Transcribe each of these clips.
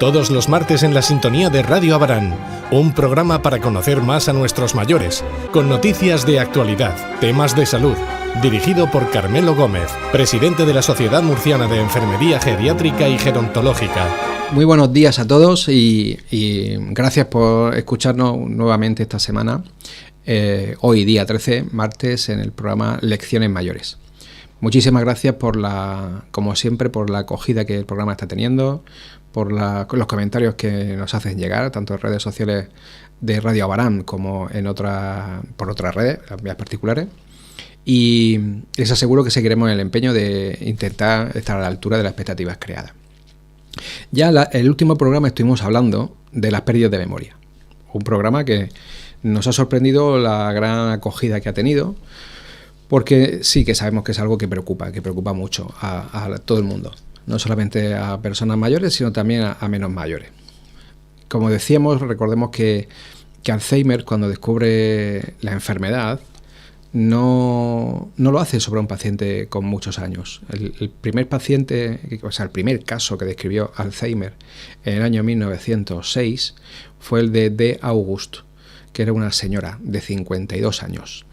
Todos los martes en la sintonía de Radio Abarán, un programa para conocer más a nuestros mayores, con noticias de actualidad, temas de salud, dirigido por Carmelo Gómez, presidente de la Sociedad Murciana de Enfermería Geriátrica y Gerontológica. Muy buenos días a todos y gracias por escucharnos nuevamente esta semana, hoy día 13, martes, en el programa Lecciones Mayores. Muchísimas gracias como siempre, por la acogida que el programa está teniendo, por los comentarios que nos hacen llegar, tanto en redes sociales de Radio Abarán como por otras redes, las vías particulares. Y les aseguro que seguiremos en el empeño de intentar estar a la altura de las expectativas creadas. Ya el último programa estuvimos hablando de las pérdidas de memoria. Un programa que nos ha sorprendido la gran acogida que ha tenido, porque sí que sabemos que es algo que preocupa mucho a todo el mundo. No solamente a personas mayores, sino también a menos mayores. Como decíamos, recordemos que Alzheimer, cuando descubre la enfermedad, no lo hace sobre un paciente con muchos años. El primer paciente, el primer caso que describió Alzheimer en el año 1906 fue el de D. August, que era una señora de 52 años.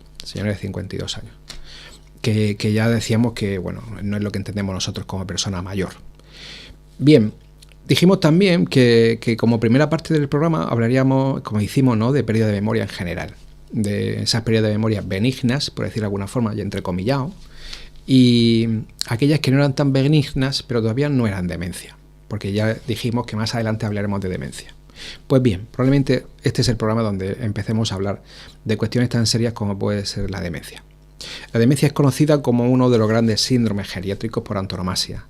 Que ya decíamos que no es lo que entendemos nosotros como persona mayor. Bien, dijimos también que como primera parte del programa hablaríamos, como hicimos, ¿no?, de pérdida de memoria en general, de esas pérdidas de memoria benignas, por decirlo de alguna forma, y entrecomillado, y aquellas que no eran tan benignas, pero todavía no eran demencia, porque ya dijimos que más adelante hablaremos de demencia. Pues bien, probablemente este es el programa donde empecemos a hablar de cuestiones tan serias como puede ser la demencia. La demencia es conocida como uno de los grandes síndromes geriátricos por antonomasia,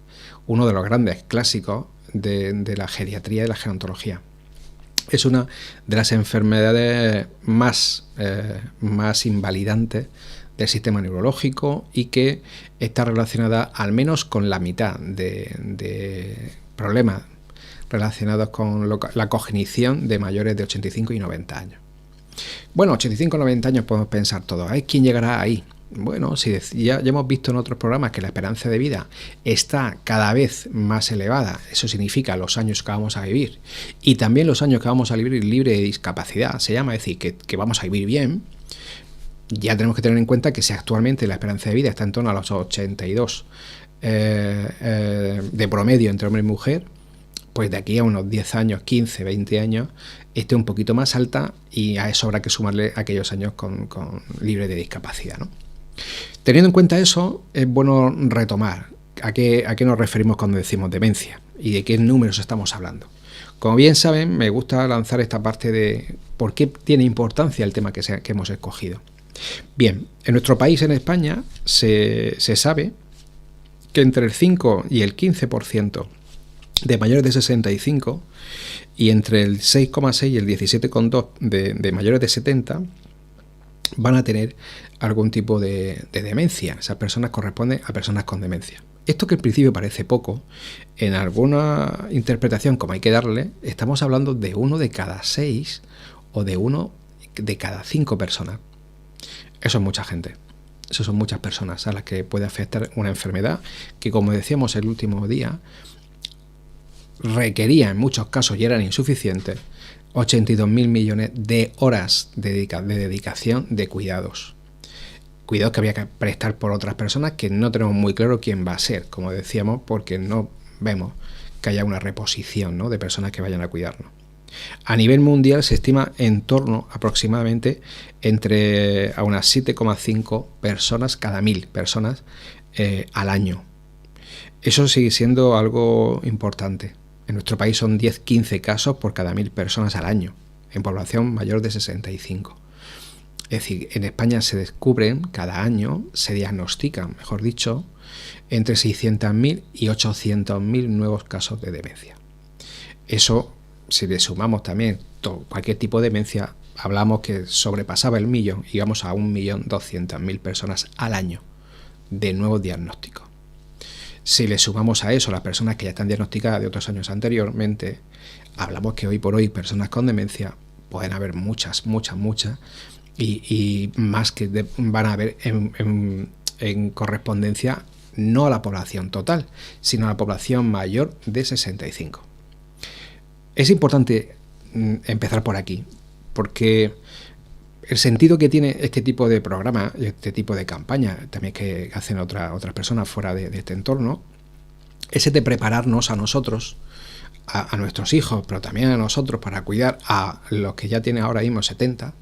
uno de los grandes clásicos de la geriatría y la gerontología. Es una de las enfermedades más invalidantes del sistema neurológico y que está relacionada al menos con la mitad de problemas relacionados con la cognición de mayores de 85 y 90 años. Bueno, 85 y 90 años podemos pensar todos, ¿quién llegará ahí? Bueno, si ya hemos visto en otros programas que la esperanza de vida está cada vez más elevada, eso significa los años que vamos a vivir y también los años que vamos a vivir libre de discapacidad, se llama, es decir, que vamos a vivir bien. Ya tenemos que tener en cuenta que si actualmente la esperanza de vida está en torno a los 82 de promedio entre hombre y mujer, pues de aquí a unos 10 años, 15, 20 años, esté un poquito más alta y a eso habrá que sumarle aquellos años con libre de discapacidad, ¿no? Teniendo en cuenta eso, es bueno retomar a qué nos referimos cuando decimos demencia y de qué números estamos hablando. Como bien saben, me gusta lanzar esta parte de por qué tiene importancia el tema que hemos escogido. Bien, en nuestro país, en España, se sabe que entre el 5 y el 15% de mayores de 65 y entre el 6,6 y el 17,2 de mayores de 70 van a tener algún tipo de demencia. Esas personas corresponden a personas con demencia. Esto, que al principio parece poco, en alguna interpretación como hay que darle, estamos hablando de 1 de cada 6 o de 1 de cada 5 personas. Eso es mucha gente. Eso son muchas personas a las que puede afectar una enfermedad que, como decíamos el último día, requería en muchos casos, y eran insuficientes, 82.000 millones de horas de dedicación de cuidados. Cuidados que había que prestar por otras personas que no tenemos muy claro quién va a ser, como decíamos, porque no vemos que haya una reposición, ¿no?, de personas que vayan a cuidarnos. A nivel mundial se estima en torno aproximadamente a unas 7,5 personas cada 1.000 personas al año. Eso sigue siendo algo importante. En nuestro país son 10-15 casos por cada 1.000 personas al año, en población mayor de 65. Es decir, en España se descubren cada año, se diagnostican, mejor dicho, entre 600.000 y 800.000 nuevos casos de demencia. Eso, si le sumamos también cualquier tipo de demencia, hablamos que sobrepasaba el millón, íbamos a 1.200.000 personas al año de nuevos diagnósticos. Si le sumamos a eso las personas que ya están diagnosticadas de otros años anteriormente, hablamos que hoy por hoy personas con demencia pueden haber muchas, y más que van a haber en correspondencia no a la población total, sino a la población mayor de 65. Es importante empezar por aquí, porque el sentido que tiene este tipo de programa y este tipo de campaña, también que hacen otras personas fuera de este entorno, es el de prepararnos a nosotros, a nuestros hijos, pero también a nosotros, para cuidar a los que ya tienen ahora mismo 70,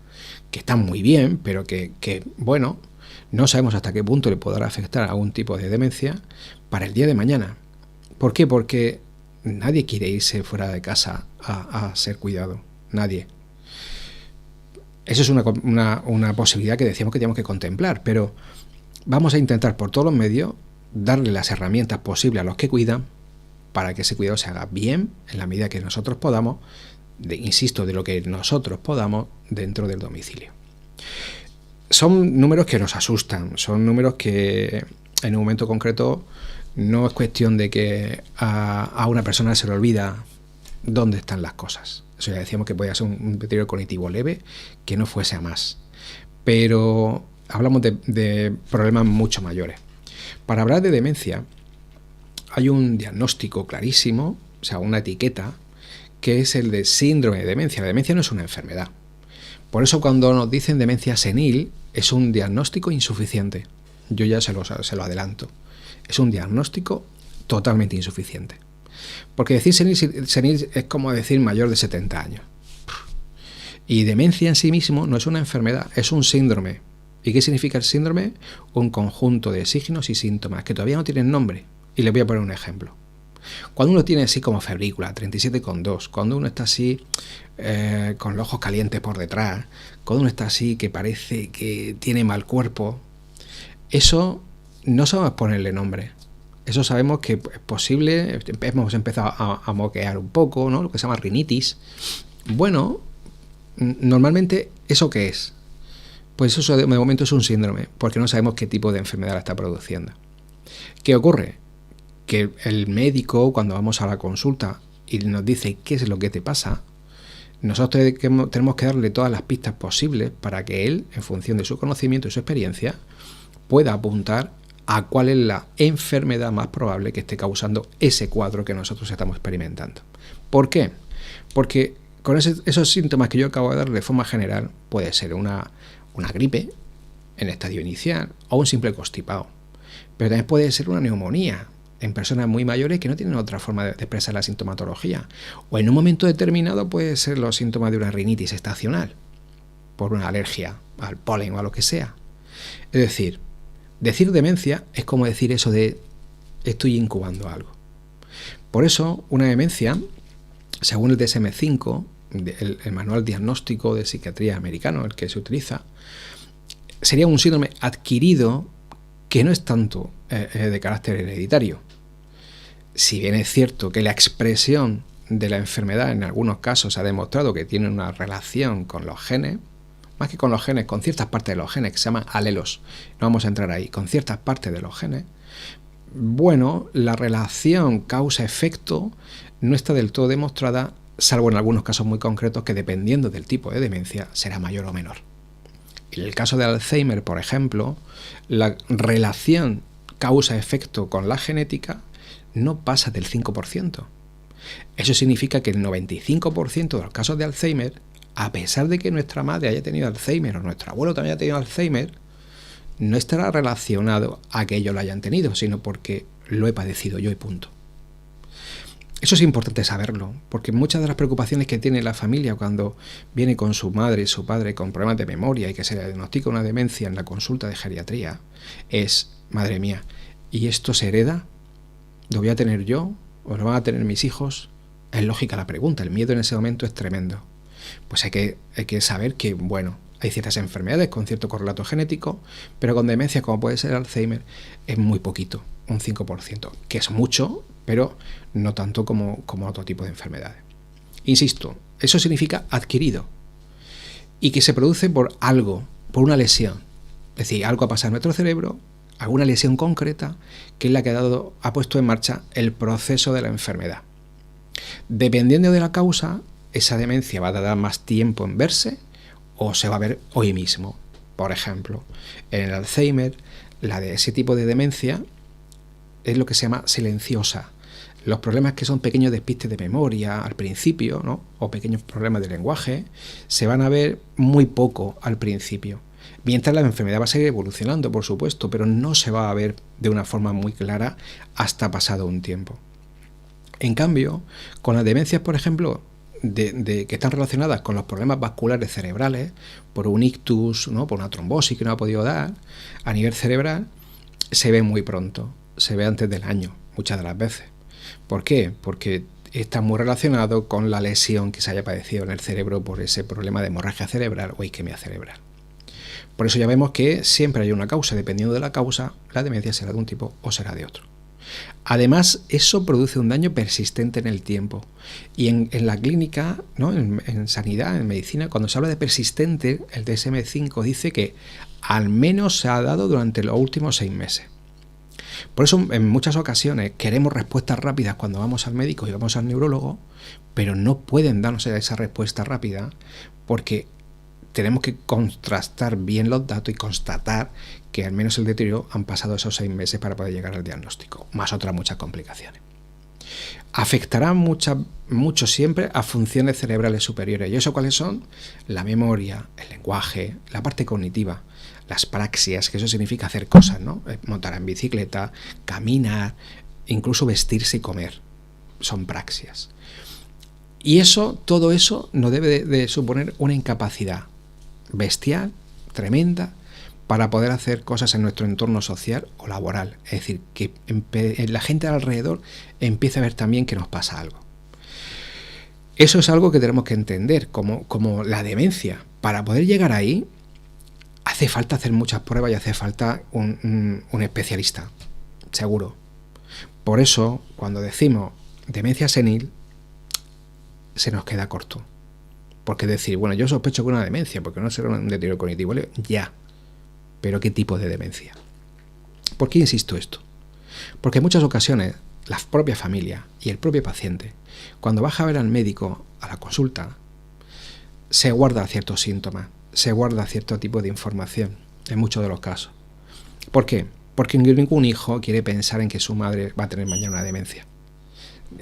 que están muy bien, pero que bueno, no sabemos hasta qué punto le podrá afectar a algún tipo de demencia para el día de mañana. ¿Por qué? Porque nadie quiere irse fuera de casa a ser cuidado. Nadie. Eso es una posibilidad que decíamos que teníamos que contemplar, pero vamos a intentar por todos los medios darle las herramientas posibles a los que cuidan para que ese cuidado se haga bien en la medida que nosotros podamos, insisto, de lo que nosotros podamos dentro del domicilio. Son números que nos asustan, son números que en un momento concreto no es cuestión de que a una persona se le olvida dónde están las cosas. Eso ya decíamos que podía ser un deterioro cognitivo leve, que no fuese a más. Pero hablamos de problemas mucho mayores. Para hablar de demencia hay un diagnóstico clarísimo, o sea, una etiqueta, que es el de síndrome de demencia. La demencia no es una enfermedad. Por eso cuando nos dicen demencia senil es un diagnóstico insuficiente. Yo ya se lo adelanto. Es un diagnóstico totalmente insuficiente. Porque decir senil es como decir mayor de 70 años. Y demencia en sí mismo no es una enfermedad, es un síndrome. ¿Y qué significa el síndrome? Un conjunto de signos y síntomas que todavía no tienen nombre. Y les voy a poner un ejemplo. Cuando uno tiene así como febrícula, 37,2, cuando uno está así con los ojos calientes por detrás, cuando uno está así que parece que tiene mal cuerpo, eso no sabemos ponerle nombre. Eso sabemos que es posible, hemos empezado a moquear un poco, ¿no? Lo que se llama rinitis. Bueno, normalmente, ¿eso qué es? Pues eso de momento es un síndrome, porque no sabemos qué tipo de enfermedad la está produciendo. ¿Qué ocurre? Que el médico, cuando vamos a la consulta y nos dice qué es lo que te pasa, nosotros tenemos que darle todas las pistas posibles para que él, en función de su conocimiento y su experiencia, pueda apuntar a cuál es la enfermedad más probable que esté causando ese cuadro que nosotros estamos experimentando. ¿Por qué? Porque con esos síntomas que yo acabo de dar de forma general, puede ser una gripe en estadio inicial o un simple constipado. Pero también puede ser una neumonía en personas muy mayores que no tienen otra forma de expresar la sintomatología. O en un momento determinado puede ser los síntomas de una rinitis estacional por una alergia al polen o a lo que sea. Es decir demencia es como decir eso de estoy incubando algo. Por eso una demencia, según el DSM-5, el manual diagnóstico de psiquiatría americano, el que se utiliza, sería un síndrome adquirido que no es tanto de carácter hereditario. Si bien es cierto que la expresión de la enfermedad en algunos casos se ha demostrado que tiene una relación con los genes, más que con los genes, con ciertas partes de los genes, que se llaman alelos, no vamos a entrar ahí, con ciertas partes de los genes, bueno, la relación causa-efecto no está del todo demostrada, salvo en algunos casos muy concretos que dependiendo del tipo de demencia será mayor o menor. En el caso de Alzheimer, por ejemplo, la relación causa-efecto con la genética no pasa del 5%. Eso significa que el 95% de los casos de Alzheimer, a pesar de que nuestra madre haya tenido Alzheimer o nuestro abuelo también haya tenido Alzheimer, no estará relacionado a que ellos lo hayan tenido, sino porque lo he padecido yo y punto. Eso es importante saberlo, porque muchas de las preocupaciones que tiene la familia cuando viene con su madre y su padre con problemas de memoria y que se le diagnostica una demencia en la consulta de geriatría es, madre mía, ¿y esto se hereda? ¿Lo voy a tener yo? ¿O lo van a tener mis hijos? Es lógica la pregunta, el miedo en ese momento es tremendo. Pues hay que saber que, bueno, hay ciertas enfermedades con cierto correlato genético, pero con demencia, como puede ser Alzheimer, es muy poquito, un 5%, que es mucho, pero no tanto como otro tipo de enfermedades. Insisto, eso significa adquirido y que se produce por algo, por una lesión. Es decir, algo ha pasado en nuestro cerebro, alguna lesión concreta, que es la que ha puesto en marcha el proceso de la enfermedad. Dependiendo de la causa, esa demencia va a tardar más tiempo en verse o se va a ver hoy mismo. Por ejemplo, en el Alzheimer, la de ese tipo de demencia es lo que se llama silenciosa. Los problemas que son pequeños despistes de memoria al principio, ¿no? O pequeños problemas de lenguaje, se van a ver muy poco al principio. Mientras la enfermedad va a seguir evolucionando, por supuesto, pero no se va a ver de una forma muy clara hasta pasado un tiempo. En cambio, con las demencias, por ejemplo, que están relacionadas con los problemas vasculares cerebrales, por un ictus, ¿no? Por una trombosis que no ha podido dar, a nivel cerebral, se ve muy pronto, se ve antes del año, muchas de las veces. ¿Por qué? Porque está muy relacionado con la lesión que se haya padecido en el cerebro por ese problema de hemorragia cerebral o isquemia cerebral. Por eso ya vemos que siempre hay una causa, dependiendo de la causa, la demencia será de un tipo o será de otro. Además, eso produce un daño persistente en el tiempo. Y en la clínica, ¿no? en sanidad, en medicina, cuando se habla de persistente, el DSM-5 dice que al menos se ha dado durante los últimos 6 meses. Por eso en muchas ocasiones queremos respuestas rápidas cuando vamos al médico y vamos al neurólogo, pero no pueden darnos esa respuesta rápida porque tenemos que contrastar bien los datos y constatar que al menos el deterioro han pasado esos 6 meses para poder llegar al diagnóstico, más otras muchas complicaciones. Afectará mucho siempre a funciones cerebrales superiores. ¿Y eso cuáles son? La memoria, el lenguaje, la parte cognitiva, las praxias, que eso significa hacer cosas, ¿no? Montar en bicicleta, caminar, incluso vestirse y comer. Son praxias. Y todo eso no debe de suponer una incapacidad bestial, tremenda, para poder hacer cosas en nuestro entorno social o laboral. Es decir, que la gente alrededor empiece a ver también que nos pasa algo. Eso es algo que tenemos que entender como la demencia. Para poder llegar ahí, hace falta hacer muchas pruebas y hace falta un especialista, seguro. Por eso, cuando decimos demencia senil, se nos queda corto. Porque decir, bueno, yo sospecho que una demencia, porque no será un deterioro cognitivo, ya. Pero ¿qué tipo de demencia? ¿Por qué insisto esto? Porque en muchas ocasiones la propia familia y el propio paciente, cuando baja a ver al médico a la consulta, se guarda ciertos síntomas, se guarda cierto tipo de información, en muchos de los casos. ¿Por qué? Porque ningún hijo quiere pensar en que su madre va a tener mañana una demencia.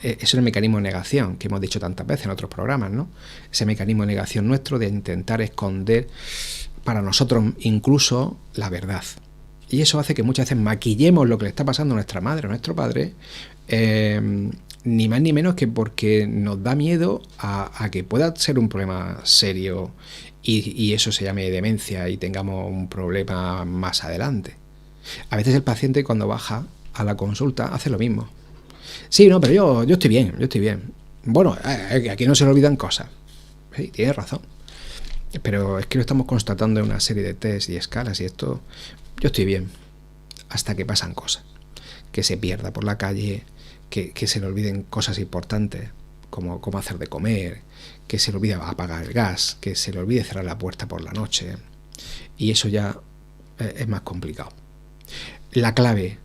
Es el mecanismo de negación que hemos dicho tantas veces en otros programas, ¿no? Ese mecanismo de negación nuestro de intentar esconder para nosotros incluso la verdad. Y eso hace que muchas veces maquillemos lo que le está pasando a nuestra madre o a nuestro padre, ni más ni menos que porque nos da miedo a que pueda ser un problema serio y eso se llame demencia y tengamos un problema más adelante. A veces el paciente cuando baja a la consulta hace lo mismo. Sí, no, pero yo estoy bien. Bueno, aquí no se le olvidan cosas. Sí, tienes razón. Pero es que lo estamos constatando en una serie de test y escalas y esto, yo estoy bien. Hasta que pasan cosas. Que se pierda por la calle, que se le olviden cosas importantes, como cómo hacer de comer, que se le olvide apagar el gas, que se le olvide cerrar la puerta por la noche. Y eso ya es más complicado. La clave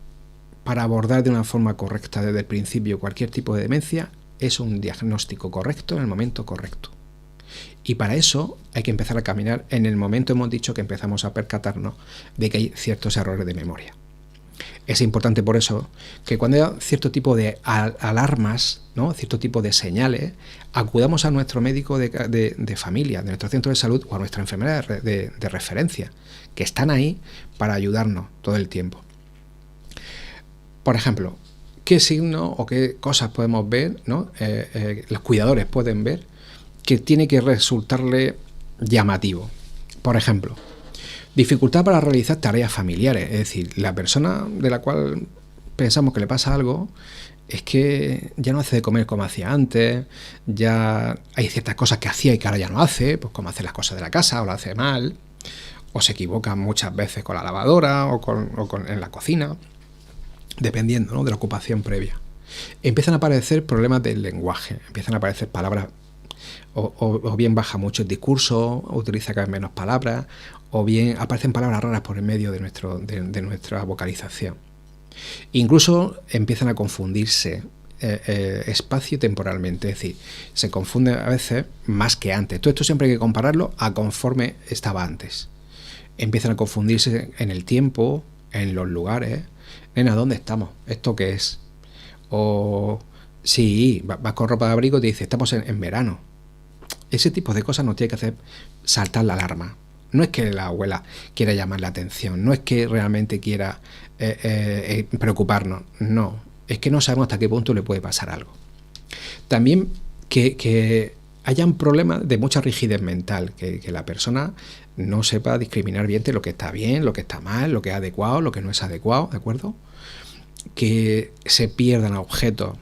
para abordar de una forma correcta desde el principio cualquier tipo de demencia es un diagnóstico correcto en el momento correcto. Y para eso hay que empezar a caminar en el momento, hemos dicho, que empezamos a percatarnos de que hay ciertos errores de memoria. Es importante por eso que cuando hay cierto tipo de alarmas, ¿no? Cierto tipo de señales, acudamos a nuestro médico de familia, de nuestro centro de salud o a nuestra enfermera de referencia, que están ahí para ayudarnos todo el tiempo. Por ejemplo, ¿qué signos o qué cosas podemos ver, ¿no? Los cuidadores pueden ver que tiene que resultarle llamativo? Por ejemplo, dificultad para realizar tareas familiares. Es decir, la persona de la cual pensamos que le pasa algo es que ya no hace de comer como hacía antes, ya hay ciertas cosas que hacía y que ahora ya no hace, pues como hace las cosas de la casa o lo hace mal, o se equivoca muchas veces con la lavadora o en la cocina, dependiendo, ¿no? De la ocupación previa. Empiezan a aparecer problemas del lenguaje, empiezan a aparecer palabras, o bien baja mucho el discurso, o utiliza cada vez menos palabras, o bien aparecen palabras raras por el medio de nuestra vocalización. Incluso empiezan a confundirse espacio y temporalmente, es decir, se confunde a veces más que antes. Todo esto siempre hay que compararlo a conforme estaba antes. Empiezan a confundirse en el tiempo, en los lugares. Nena, ¿dónde estamos? ¿Esto qué es? O Sí, vas con ropa de abrigo y te dice, estamos en verano. Ese tipo de cosas nos tiene que hacer saltar la alarma. No es que la abuela quiera llamar la atención, no es que realmente quiera preocuparnos, no, es que no sabemos hasta qué punto le puede pasar algo. También que hayan problemas de mucha rigidez mental, que la persona no sepa discriminar bien lo que está bien, lo que está mal, lo que es adecuado, lo que no es adecuado, ¿de acuerdo? Que se pierdan objetos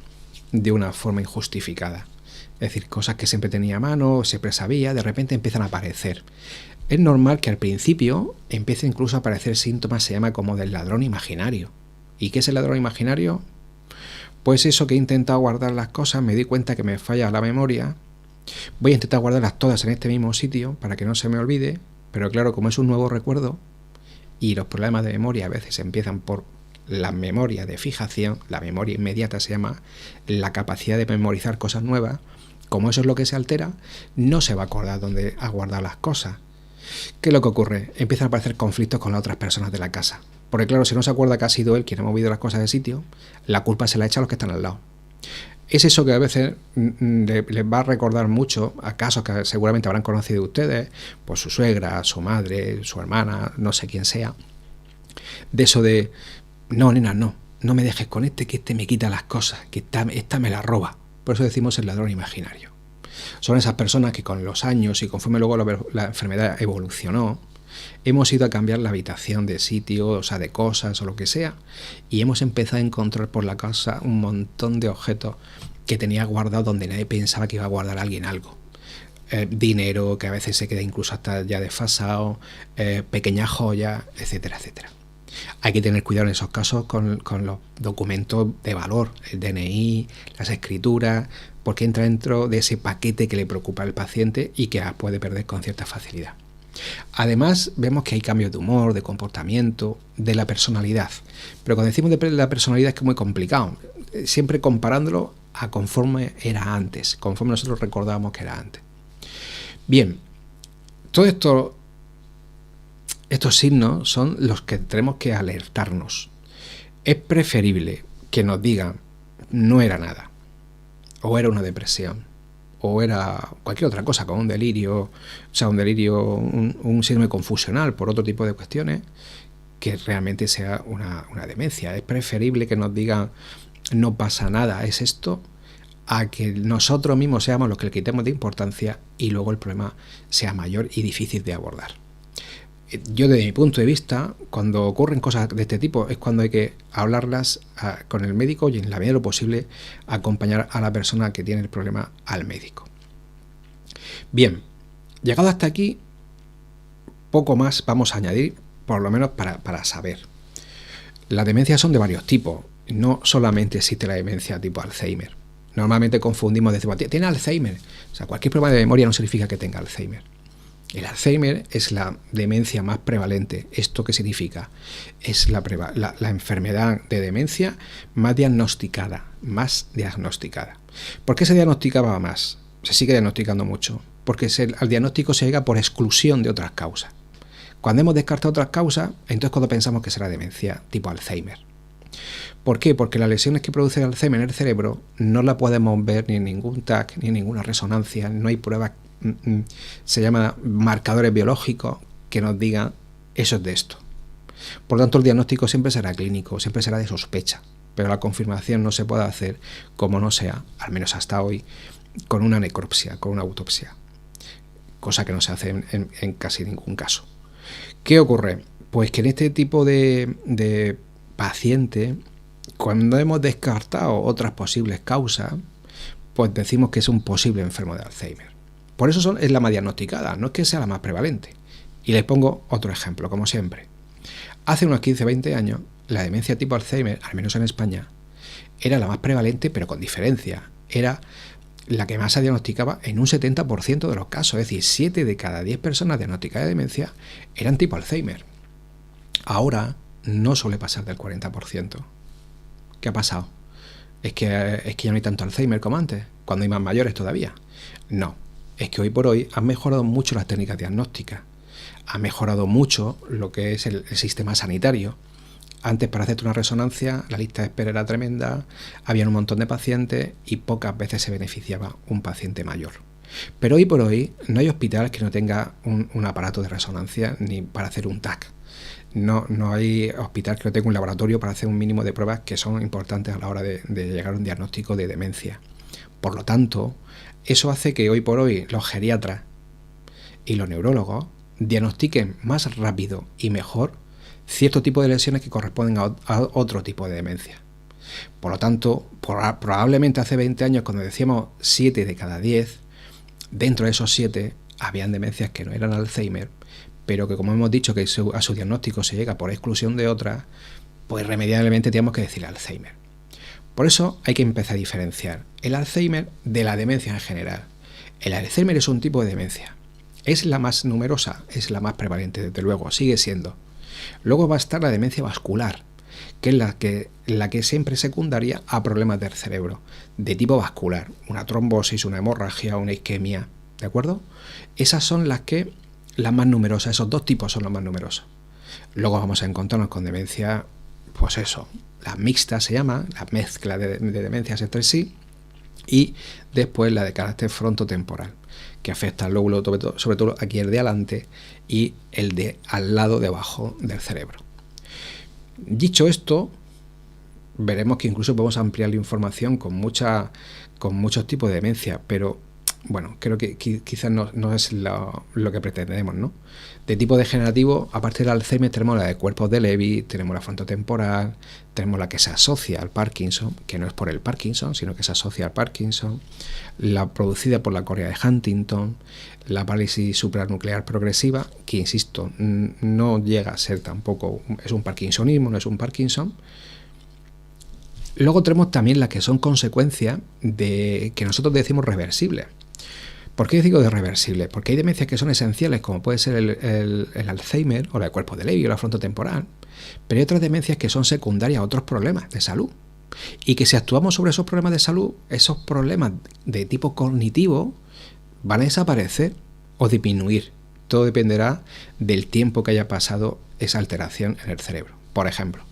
de una forma injustificada. Es decir, cosas que siempre tenía a mano, siempre sabía, de repente empiezan a aparecer. Es normal que al principio empiece incluso a aparecer síntomas, se llama como del ladrón imaginario. ¿Y qué es el ladrón imaginario? Pues eso, que he intentado guardar las cosas, me di cuenta que me falla la memoria, voy a intentar guardarlas todas en este mismo sitio para que no se me olvide, pero claro, como es un nuevo recuerdo y los problemas de memoria a veces empiezan por la memoria de fijación, la memoria inmediata se llama la capacidad de memorizar cosas nuevas, como eso es lo que se altera, no se va a acordar dónde ha guardado las cosas. ¿Qué es lo que ocurre? Empiezan a aparecer conflictos con las otras personas de la casa. Porque claro, si no se acuerda que ha sido él quien ha movido las cosas de sitio, la culpa se la echa a los que están al lado. Es eso que a veces les va a recordar mucho a casos que seguramente habrán conocido ustedes, por su suegra, su madre, su hermana, no sé quién sea. De eso de, no, nena, no me dejes con que este me quita las cosas, que esta me la roba. Por eso decimos el ladrón imaginario. Son esas personas que con los años y conforme luego la enfermedad evolucionó, hemos ido a cambiar la habitación de sitio, o sea, de cosas o lo que sea, y hemos empezado a encontrar por la casa un montón de objetos que tenía guardado donde nadie pensaba que iba a guardar a alguien algo. Dinero que a veces se queda incluso hasta ya desfasado, pequeñas joyas, etcétera, etcétera. Hay que tener cuidado en esos casos con los documentos de valor, el DNI, las escrituras, porque entra dentro de ese paquete que le preocupa al paciente y que puede perder con cierta facilidad. Además, vemos que hay cambios de humor, de comportamiento, de la personalidad. Pero cuando decimos de la personalidad es que es muy complicado, siempre comparándolo a conforme era antes, conforme nosotros recordábamos que era antes. Bien, todo esto... Estos signos son los que tenemos que alertarnos. Es preferible que nos digan no era nada, o era una depresión, o era cualquier otra cosa, con un delirio, o sea, un síndrome confusional por otro tipo de cuestiones, que realmente sea una demencia. Es preferible que nos digan no pasa nada, es esto, a que nosotros mismos seamos los que le quitemos de importancia y luego el problema sea mayor y difícil de abordar. Yo, desde mi punto de vista, cuando ocurren cosas de este tipo es cuando hay que hablarlas con el médico y, en la medida de lo posible, acompañar a la persona que tiene el problema al médico. Bien, llegado hasta aquí, poco más vamos a añadir, por lo menos para saber. Las demencias son de varios tipos, no solamente existe la demencia tipo Alzheimer. Normalmente confundimos, decimos, ¿tiene Alzheimer? O sea, cualquier problema de memoria no significa que tenga Alzheimer. El Alzheimer es la demencia más prevalente. ¿Esto qué significa? Es la enfermedad de demencia más diagnosticada. ¿Por qué se diagnosticaba más? Se sigue diagnosticando mucho. Porque al diagnóstico se llega por exclusión de otras causas. Cuando hemos descartado otras causas, entonces cuando pensamos que será demencia tipo Alzheimer. ¿Por qué? Porque las lesiones que produce el Alzheimer en el cerebro no la podemos ver ni en ningún TAC, ni en ninguna resonancia, no hay pruebas, se llama marcadores biológicos que nos digan eso es de esto. Por lo tanto, el diagnóstico siempre será clínico, siempre será de sospecha, pero la confirmación no se puede hacer como no sea, al menos hasta hoy, con una necropsia, con una autopsia, cosa que no se hace en casi ningún caso. ¿Qué ocurre? Pues que en este tipo de paciente, cuando hemos descartado otras posibles causas, pues decimos que es un posible enfermo de Alzheimer. Por eso es la más diagnosticada, no es que sea la más prevalente. Y les pongo otro ejemplo, como siempre. Hace unos 15-20 años, la demencia tipo Alzheimer, al menos en España, era la más prevalente, pero con diferencia. Era la que más se diagnosticaba en un 70% de los casos, es decir, 7 de cada 10 personas diagnosticadas de demencia eran tipo Alzheimer. Ahora no suele pasar del 40%. ¿Qué ha pasado? ¿Es que ya no hay tanto Alzheimer como antes, cuando hay más mayores todavía? No, es que hoy por hoy han mejorado mucho las técnicas diagnósticas, ha mejorado mucho lo que es el sistema sanitario, Antes, para hacerte una resonancia, la lista de espera era tremenda, había un montón de pacientes y pocas veces se beneficiaba un paciente mayor. Pero hoy por hoy no hay hospital que no tenga un aparato de resonancia ni para hacer un TAC. No hay hospital que no tenga un laboratorio para hacer un mínimo de pruebas que son importantes a la hora de llegar a un diagnóstico de demencia. Por lo tanto, eso hace que hoy por hoy los geriatras y los neurólogos diagnostiquen más rápido y mejor cierto tipo de lesiones que corresponden a otro tipo de demencia. Por lo tanto, probablemente hace 20 años, cuando decíamos 7 de cada 10, dentro de esos 7 habían demencias que no eran Alzheimer, pero que, como hemos dicho, que a su diagnóstico se llega por exclusión de otras, pues irremediablemente tenemos que decir Alzheimer. Por eso hay que empezar a diferenciar el Alzheimer de la demencia en general. El Alzheimer es un tipo de demencia. Es la más numerosa, es la más prevalente, desde luego, sigue siendo. Luego va a estar la demencia vascular, que es la que siempre es secundaria a problemas del cerebro, de tipo vascular, una trombosis, una hemorragia, una isquemia, ¿de acuerdo? Esas son las más numerosas, esos dos tipos son los más numerosos. Luego vamos a encontrarnos con demencia, pues eso, la mixta se llama, la mezcla de demencias entre sí, y después la de carácter frontotemporal, que afecta al lóbulo, sobre todo aquí el de adelante y el de al lado debajo del cerebro. Dicho esto, veremos que incluso podemos ampliar la información con muchos tipos de demencia, pero bueno, creo que quizás no es lo que pretendemos, ¿no? De tipo degenerativo, aparte del Alzheimer, tenemos la de cuerpos de Levy, tenemos la frontotemporal, tenemos la que se asocia al Parkinson, que no es por el Parkinson, sino que se asocia al Parkinson, la producida por la corea de Huntington, la parálisis supranuclear progresiva, que insisto, no llega a ser tampoco, es un parkinsonismo, no es un Parkinson. Luego tenemos también las que son consecuencias de que nosotros decimos reversibles. ¿Por qué digo de reversibles? Porque hay demencias que son esenciales, como puede ser el Alzheimer o la de cuerpos de Levy o la frontotemporal, pero hay otras demencias que son secundarias a otros problemas de salud. Y que si actuamos sobre esos problemas de salud, esos problemas de tipo cognitivo van a desaparecer o disminuir. Todo dependerá del tiempo que haya pasado esa alteración en el cerebro. Por ejemplo,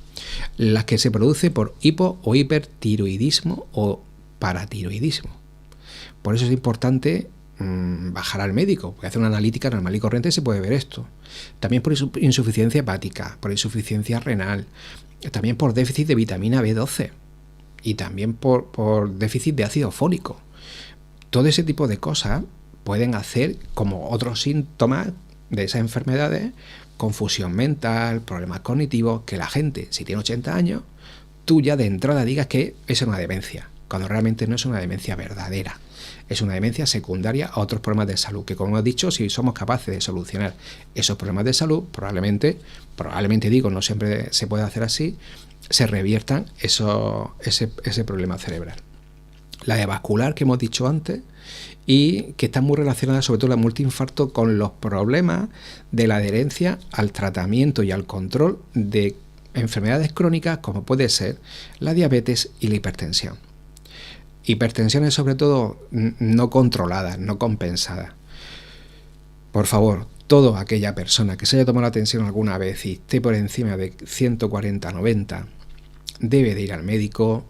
las que se produce por hipo o hipertiroidismo o paratiroidismo. Por eso es importante bajar al médico, porque hacer una analítica normal y corriente se puede ver esto. También por insuficiencia hepática, por insuficiencia renal, también por déficit de vitamina B12 y también por déficit de ácido fólico. Todo ese tipo de cosas pueden hacer, como otros síntomas de esas enfermedades, confusión mental, problemas cognitivos, que la gente, si tiene 80 años, tú ya de entrada digas que es una demencia, cuando realmente no es una demencia verdadera. Es una demencia secundaria a otros problemas de salud, que, como he dicho, si somos capaces de solucionar esos problemas de salud, probablemente digo, no siempre se puede hacer así, se reviertan ese problema cerebral. La de vascular, que hemos dicho antes, y que está muy relacionada, sobre todo la multiinfarto, con los problemas de la adherencia al tratamiento y al control de enfermedades crónicas, como puede ser la diabetes y la hipertensión. Hipertensiones, sobre todo, no controladas, no compensadas. Por favor, toda aquella persona que se haya tomado la tensión alguna vez y esté por encima de 140/90, debe de ir al médico,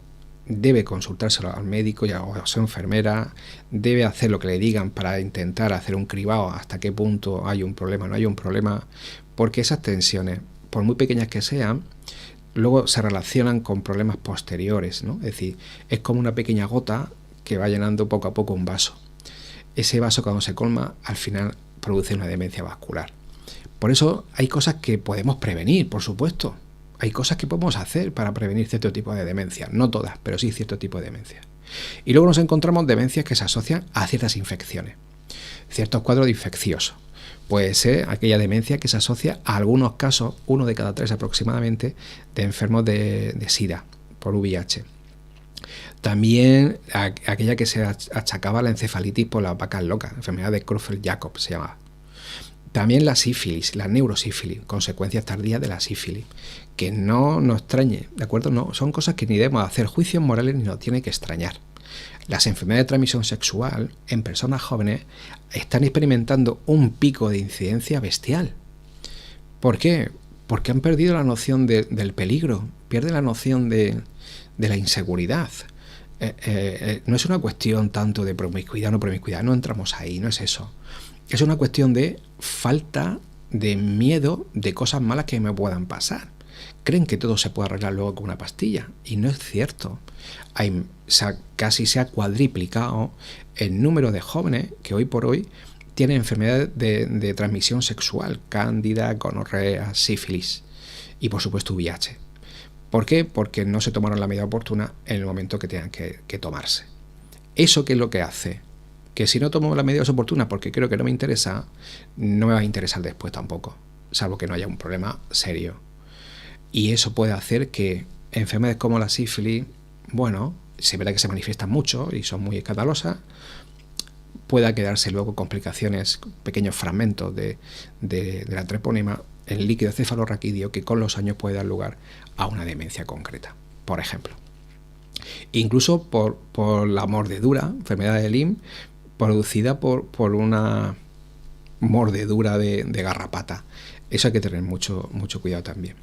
debe consultárselo al médico o a su enfermera, debe hacer lo que le digan para intentar hacer un cribado hasta qué punto hay un problema o no hay un problema, porque esas tensiones, por muy pequeñas que sean, luego se relacionan con problemas posteriores, ¿no? Es decir, es como una pequeña gota que va llenando poco a poco un vaso. Ese vaso, cuando se colma, al final produce una demencia vascular. Por eso hay cosas que podemos prevenir, por supuesto. Hay cosas que podemos hacer para prevenir cierto tipo de demencia. No todas, pero sí cierto tipo de demencia. Y luego nos encontramos demencias que se asocian a ciertas infecciones, ciertos cuadros infecciosos. Puede ser aquella demencia que se asocia a algunos casos, 1 de cada 3 aproximadamente, de enfermos de SIDA por VIH. También aquella que se achacaba a la encefalitis por las vacas locas, enfermedad de Creutzfeldt-Jakob se llama. También la sífilis, la neurosífilis, consecuencias tardías de la sífilis, que no nos extrañe, ¿de acuerdo? No, son cosas que ni debemos hacer juicios morales ni nos tiene que extrañar. Las enfermedades de transmisión sexual en personas jóvenes están experimentando un pico de incidencia bestial. ¿Por qué? Porque han perdido la noción del peligro, pierden la noción de la inseguridad. No es una cuestión tanto de promiscuidad o no promiscuidad, no entramos ahí, no es eso. Es una cuestión de falta de miedo de cosas malas que me puedan pasar. Creen que todo se puede arreglar luego con una pastilla, y no es cierto. Casi se ha cuadriplicado el número de jóvenes que hoy por hoy tienen enfermedades de transmisión sexual: cándida, gonorrea, sífilis y por supuesto VIH. ¿Por qué? Porque no se tomaron la medida oportuna en el momento que tenían que tomarse. ¿Eso qué es lo que hace? Que si no tomo las medidas oportunas porque creo que no me interesa, no me va a interesar después tampoco, salvo que no haya un problema serio. Y eso puede hacer que enfermedades como la sífilis, bueno, se verá que se manifiestan mucho y son muy escandalosas, pueda quedarse luego complicaciones, pequeños fragmentos de la trepónima, el líquido cefalorraquídeo, que con los años puede dar lugar a una demencia concreta, por ejemplo. Incluso por la mordedura, enfermedad de Lyme, producida por una mordedura de garrapata. Eso hay que tener mucho cuidado también.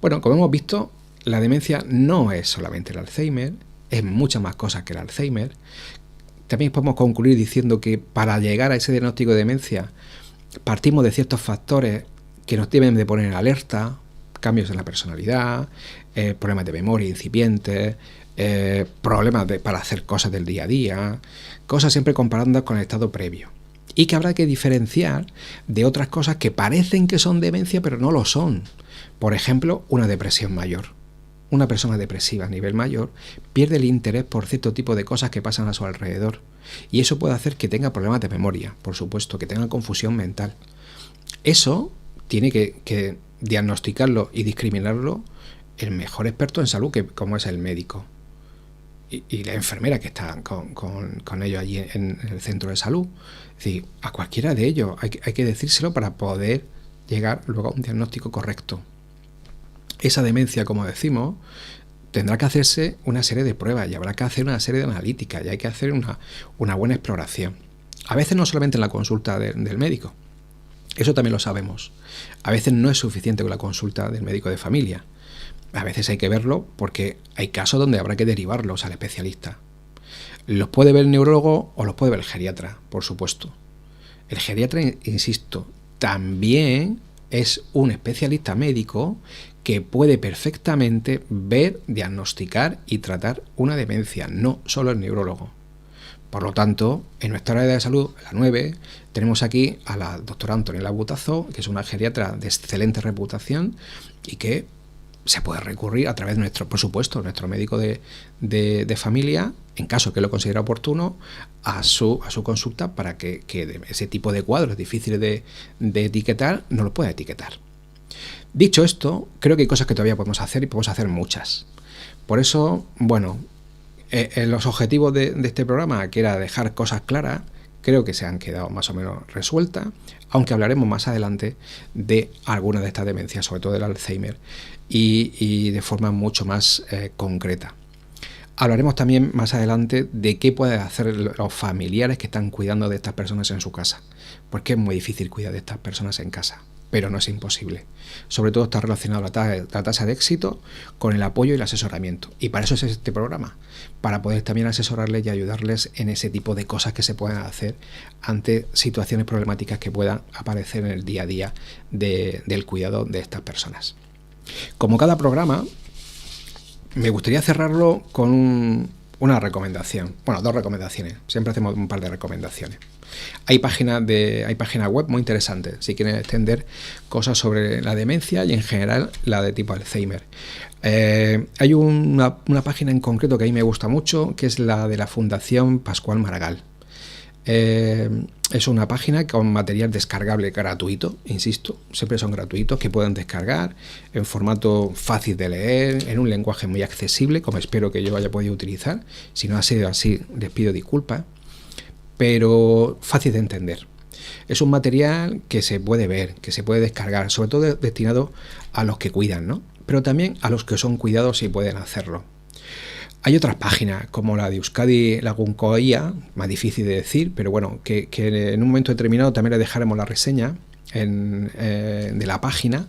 Bueno, como hemos visto, la demencia no es solamente el Alzheimer, es muchas más cosas que el Alzheimer. También podemos concluir diciendo que para llegar a ese diagnóstico de demencia partimos de ciertos factores que nos deben de poner en alerta: cambios en la personalidad, problemas de memoria incipientes, problemas para hacer cosas del día a día, cosas siempre comparándolas con el estado previo, y que habrá que diferenciar de otras cosas que parecen que son demencia pero no lo son. Por ejemplo, una depresión mayor. Una persona depresiva a nivel mayor pierde el interés por cierto tipo de cosas que pasan a su alrededor, y eso puede hacer que tenga problemas de memoria, por supuesto, que tenga confusión mental. Eso tiene que diagnosticarlo y discriminarlo el mejor experto en salud, como es el médico y la enfermera que está con ellos allí en el centro de salud. Es decir, a cualquiera de ellos hay que decírselo para poder llegar luego a un diagnóstico correcto. Esa demencia, como decimos, tendrá que hacerse una serie de pruebas y habrá que hacer una serie de analíticas y hay que hacer una buena exploración. A veces no solamente en la consulta del médico, eso también lo sabemos. A veces no es suficiente con la consulta del médico de familia. A veces hay que verlo porque hay casos donde habrá que derivarlos al especialista. Los puede ver el neurólogo o los puede ver el geriatra, por supuesto. El geriatra, insisto, también es un especialista médico que puede perfectamente ver, diagnosticar y tratar una demencia, no solo el neurólogo. Por lo tanto, en nuestra área de salud, la 9, tenemos aquí a la doctora Antonella Butazo, que es una geriatra de excelente reputación y que se puede recurrir a través de nuestro, por supuesto, nuestro médico de familia, en caso que lo considere oportuno, a su consulta para que ese tipo de cuadros difíciles de etiquetar no los pueda etiquetar. Dicho esto, creo que hay cosas que todavía podemos hacer y podemos hacer muchas. Por eso, bueno, los objetivos de este programa, que era dejar cosas claras, creo que se han quedado más o menos resueltas, aunque hablaremos más adelante de algunas de estas demencias, sobre todo del Alzheimer, y de forma mucho más concreta. Hablaremos también más adelante de qué pueden hacer los familiares que están cuidando de estas personas en su casa, porque es muy difícil cuidar de estas personas en casa, pero no es imposible. Sobre todo está relacionado la tasa de éxito con el apoyo y el asesoramiento, y para eso es este programa, para poder también asesorarles y ayudarles en ese tipo de cosas que se puedan hacer ante situaciones problemáticas que puedan aparecer en el día a día del cuidado de estas personas. Como cada programa, me gustaría cerrarlo con una recomendación. Bueno, 2 recomendaciones. Siempre hacemos un par de recomendaciones. Hay páginas web muy interesantes si quieren extender cosas sobre la demencia y en general la de tipo Alzheimer. Hay una página en concreto que a mí me gusta mucho, que es la de la Fundación Pascual Maragall. Es una página con material descargable gratuito, insisto, siempre son gratuitos, que pueden descargar en formato fácil de leer, en un lenguaje muy accesible, como espero que yo haya podido utilizar. Si no ha sido así, les pido disculpas, pero fácil de entender. Es un material que se puede ver, que se puede descargar, sobre todo destinado a los que cuidan, ¿no? Pero también a los que son cuidados y pueden hacerlo. Hay otras páginas como la de Euskadi Lagunkoia, más difícil de decir, pero bueno, que en un momento determinado también le dejaremos la reseña de la página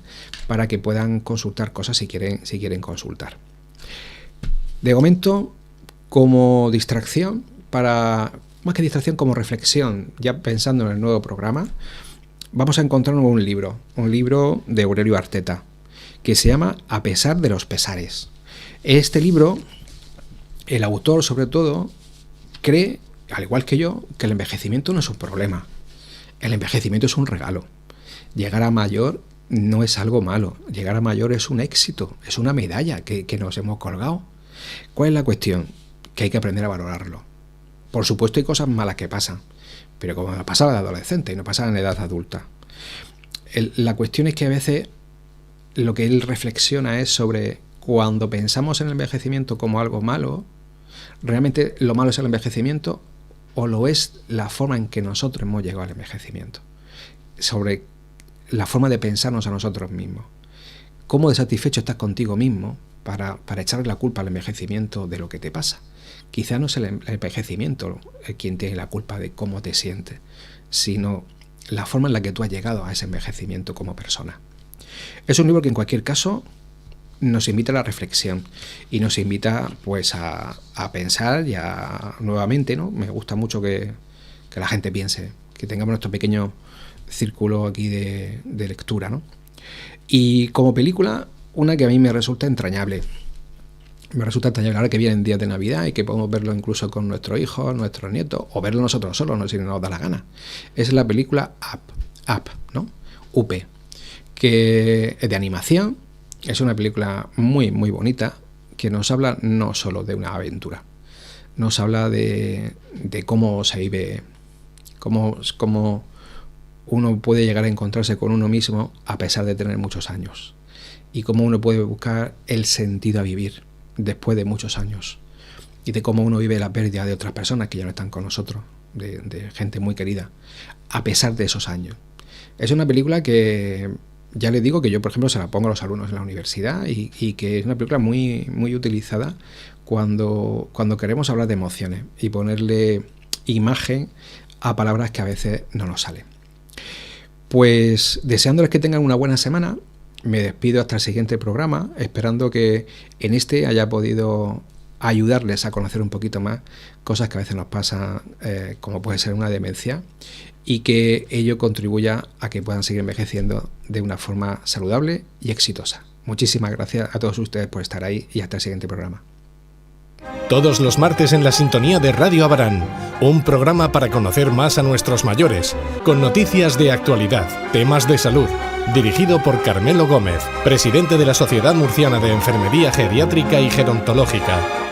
para que puedan consultar cosas si quieren consultar. De momento, como distracción, más que distracción, como reflexión, ya pensando en el nuevo programa, vamos a encontrar un libro de Aurelio Arteta, que se llama A pesar de los pesares. Este libro, el autor sobre todo, cree, al igual que yo, que el envejecimiento no es un problema. El envejecimiento es un regalo. Llegar a mayor no es algo malo. Llegar a mayor es un éxito, es una medalla que nos hemos colgado. ¿Cuál es la cuestión? Que hay que aprender a valorarlo. Por supuesto hay cosas malas que pasan, pero como pasaba de adolescente y no pasaba en edad adulta. La cuestión es que a veces lo que él reflexiona es sobre cuando pensamos en el envejecimiento como algo malo, ¿realmente lo malo es el envejecimiento o lo es la forma en que nosotros hemos llegado al envejecimiento? Sobre la forma de pensarnos a nosotros mismos. ¿Cómo de satisfecho estás contigo mismo para echarle la culpa al envejecimiento de lo que te pasa? Quizá no es el envejecimiento quien tiene la culpa de cómo te sientes, sino la forma en la que tú has llegado a ese envejecimiento como persona. Es un libro que en cualquier caso nos invita a la reflexión y nos invita pues a pensar nuevamente, ¿no? Me gusta mucho que la gente piense, que tengamos nuestro pequeño círculo aquí de lectura, ¿no? Y como película, una que a mí me resulta entrañable. Me resulta entrañable ahora que vienen días de Navidad y que podemos verlo incluso con nuestros hijos, nuestros nietos, o verlo nosotros solos, no si nos da la gana. Es la película Up, ¿no? UP, que es de animación. Es una película muy, muy bonita que nos habla no solo de una aventura, nos habla de cómo se vive, cómo uno puede llegar a encontrarse con uno mismo a pesar de tener muchos años y cómo uno puede buscar el sentido a vivir después de muchos años y de cómo uno vive la pérdida de otras personas que ya no están con nosotros, de gente muy querida, a pesar de esos años. Es una película que ya les digo que yo, por ejemplo, se la pongo a los alumnos en la universidad y que es una película muy, muy utilizada cuando queremos hablar de emociones y ponerle imagen a palabras que a veces no nos salen. Pues deseándoles que tengan una buena semana, me despido hasta el siguiente programa, esperando que en este haya podido ayudarles a conocer un poquito más cosas que a veces nos pasan, como puede ser una demencia, y que ello contribuya a que puedan seguir envejeciendo de una forma saludable y exitosa. Muchísimas gracias a todos ustedes por estar ahí y hasta el siguiente programa. Todos los martes en la sintonía de Radio Abarán, un programa para conocer más a nuestros mayores, con noticias de actualidad, temas de salud, dirigido por Carmelo Gómez, presidente de la Sociedad Murciana de Enfermería Geriátrica y Gerontológica.